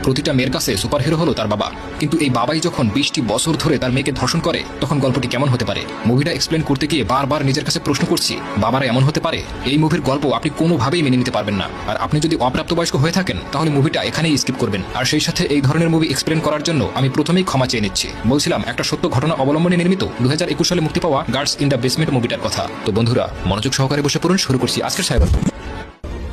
প্রতিটা মেয়ের কাছে সুপারহিরো হলো তার বাবা, কিন্তু এই বাবাই যখন 20টি বছর ধরে তার মেয়েকে ধর্ষণ করে তখন গল্পটি কেমন হতে পারে? মুভিটা এক্সপ্লেন করতে গিয়ে বারবার নিজের কাছে প্রশ্ন করছি, বাবারা এমন হতে পারে? এই মুভির গল্প আপনি কোনোভাবেই মেনে নিতে পারবেন না। আর আপনি যদি অপ্রাপ্তবয়স্ক হয়ে থাকেন তাহলে মুভিটা এখানেই স্কিপ করবেন। আর সেই সাথে এই ধরনের মুভি এক্সপ্লেন করার জন্য আমি প্রথমেই ক্ষমা চেয়ে নিচ্ছি। বলছিলাম একটা সত্য ঘটনা অবলম্বনে নির্মিত 2021 সালে মুক্তি পাওয়া গার্ডস ইন দ্য বেসমেন্ট মুভিটার কথা। তো বন্ধুরা মনোযোগ সহকারে বসে পড়ুন, শুরু করছি আজকের সাইবার।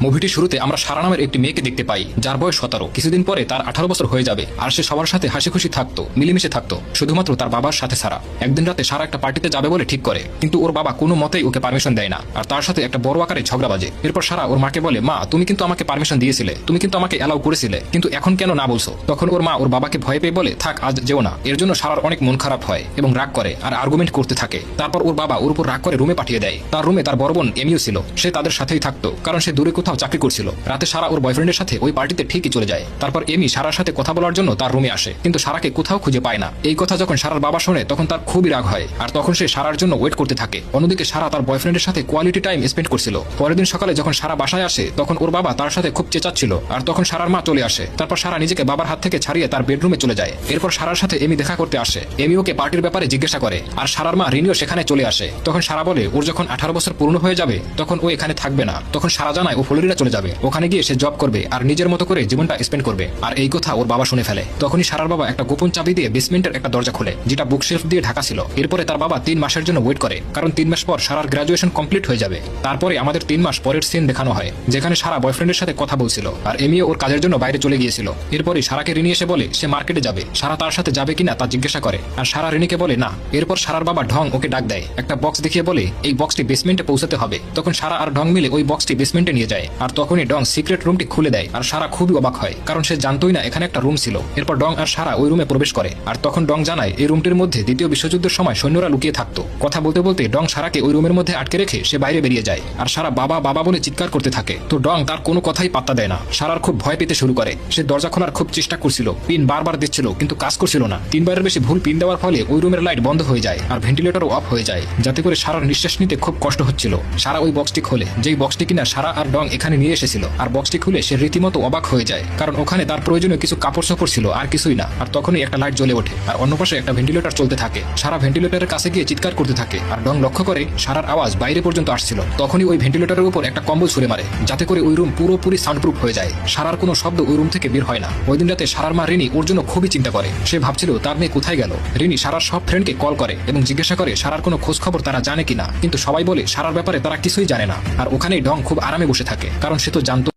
মুভিটির শুরুতে আমরা সারা নামের একটি মেয়েকে দেখতে পাই, যার বয়স 17। কিছুদিন পরে তার 18 বছর হয়ে যাবে। আর সে সবার সাথে হাসি খুশি থাকতো, মিলেমিশে থাকতো, শুধুমাত্র তার বাবার সাথে সারা। একদিন রাতে সারা একটা পার্টিতে যাবে বলে ঠিক করে, কিন্তু ওর বাবা কোনো মতেই ওকে পারমিশন দেয় না। আর তার সাথে একটা বড় আকারে ঝগড়া বাজে। এরপর সারা ওর মাকে বলে, মা তুমি কিন্তু আমাকে পারমিশন দিয়েছিলে, তুমি কিন্তু আমাকে অ্যালাউ করেছিলে, কিন্তু এখন কেন না বলছো? তখন ওর মা ওর বাবাকে ভয় পেয়ে বলে, থাক আজ যেও না। এর জন্য সারার অনেক মন খারাপ হয় এবং রাগ করে আর আর্গুমেন্ট করতে থাকে। তারপর ওর বাবা ওর উপর রাগ করে রুমে পাঠিয়ে দেয়। তার রুমে তার বড় বোন এমিও ছিল, সে তাদের সাথেই থাকতো কারণ সে দূরে কোথাও চাকরি করছিল। রাতে সারা ওর বয়ফ্রেন্ডের সাথে ওই পার্টিতে ঠিকই চলে যায়। তারপর এমি সারার সাথে কথা বলার জন্য তার রুমে আসে, কিন্তু সারাকে কোথাও খুঁজে পায় না। এই কথা যখন সারার বাবা শোনে তখন তার খুবই রাগ হয়, আর তখন সে সারার জন্য ওয়েট করতে থাকে। অন্যদিকে সারা তার বয়ফ্রেন্ডের সাথে কোয়ালিটি টাইম স্পেন্ড করছিল। পরের দিন সকালে যখন সারা বাসায় আসে তখন ওর বাবা তার সাথে খুব চেঁচাচ্ছিল, আর তখন সারার মা চলে আসে। তারপর সারা নিজেকে বাবার হাত থেকে ছাড়িয়ে তার বেডরুমে চলে যায়। এরপর সারার সাথে এমি দেখা করতে আসে। এমি ওকে পার্টির ব্যাপারে জিজ্ঞাসা করে, আর সারার মা রিনিও সেখানে চলে আসে। তখন সারা বলে ওর যখন 18 বছর পূর্ণ হয়ে যাবে তখন ও এখানে থাকবে না। তখন সারা জানায় ও ফ্লোরিডা চলে যাবে, ওখানে গিয়ে সে জব করবে আর নিজের মতো করে জীবনটা স্পেন্ড করবে। আর এই কথা ওর বাবা শুনে ফেলে। তখনই সারার বাবা একটা গোপন চাবি দিয়ে বেসমেন্টের একটা দরজা খোলে, যেটা বুকশেলফ দিয়ে ঢাকা ছিল। এরপরে তার বাবা 3 মাসের জন্য ওয়েট করে, কারণ 3 মাস পর সারার গ্রাজুয়েশন কমপ্লিট হয়ে যাবে। তারপরে আমাদের 3 মাস পরের সিন দেখানো হয়, যেখানে সারা বয়ফ্রেন্ডের সাথে কথা বলছিল আর এমিও ওর কাজের জন্য বাইরে চলে গিয়েছিল। এরপরে সারাকে রিনি এসে বলে সে মার্কেটে যাবে। সারা তার সাথে যাবে কিনা তা জিজ্ঞাসা করে, আর সারা রিনিকে বলে না। এরপর সারার বাবা ঢং ওকে ডাক দেয়, একটা বক্স দেখিয়ে বলে এই বক্সটি বেসমেন্টে পৌঁছাতে হবে। তখন সারা আর ঢং মিলে ওই বক্সটি বেসমেন্টে নিয়ে যায়, আর তখনই ঢং সিক্রেট রুমটি খুলে দেয়। আর সারা খুবই অবাক হয়, কারণ সে জানতোই না এখানে একটা রুম ছিল। এরপর ডং আর সারা ওই রুমে প্রবেশ করে, আর তখন ডং জানায় এই রুমটির মধ্যে দ্বিতীয় বিশ্বযুদ্ধের সময় সৈন্যরা লুকিয়ে থাকতো। কথা বলতে বলতে ডং সারাকে ওই রুমের মধ্যে আটকে রেখে সে বাইরে বেরিয়ে যায়, আর সারা বাবা বাবা বলে চিৎকার করতে থাকে। তো ডং তার কোনো কথাই পাত্তা দেয় না। সারার খুব ভয় পেতে শুরু করে। সে দরজা খোলার খুব চেষ্টা করছিল, পিন বারবার দিচ্ছিল কিন্তু কাজ করছিল না। 3 বারের বেশি ভুল পিন দেওয়ার ফলে ওই রুমের লাইট বন্ধ হয়ে যায় আর ভেন্টিলেটরও অফ হয়ে যায়, যাতে করে সারার নিঃশ্বাস নিতে খুব কষ্ট হচ্ছিল। সারা ওই বক্সটি খোলে, যেই বক্সটি কিনা সারা আর ডং এখানে নিয়ে এসেছিল। আর বক্সটি খুলে সে রীতিমতো অবাক হয়ে যায়, কারণ ওখানে তার প্রয়োজনীয় কিছু কাপড় চোপড় ছিল আর কিছুই না। আর তখনই একটা লাইট জ্বলে ওঠে, আর অন্য পাশে একটা ভেন্টিলেটর চলতে থাকে। সারা ভেন্টিলেটরের কাছে গিয়ে চিৎকার করতে থাকে, আর ডং লক্ষ্য করে সারার আওয়াজ বাইরে পর্যন্ত আসছিল। তখনই ওই ভেন্টিলেটরের উপর একটা কম্বল ছুঁড়ে মারে, যাতে করে ওই রুম পুরোপুরি সাউন্ডপ্রুফ হয়ে যায়। সারার কোনো শব্দ ওই রুম থেকে বের হয় না। ওই দিন রাতে সারার মা রিনি ওর জন্য খুবই চিন্তা করে। সে ভাবছিল তার মেয়ে কোথায় গেল। রিনি সারার সব ফ্রেন্ডকে কল করে এবং জিজ্ঞাসা করে সারার কোনো খোঁজ খবর তারা জানে কিনা, কিন্তু সবাই বলে সারার ব্যাপারে তারা কিছুই জানে না। আর ওখানেই ডং খুব আরামে বসে থাকে, কারণ সে তো জানতো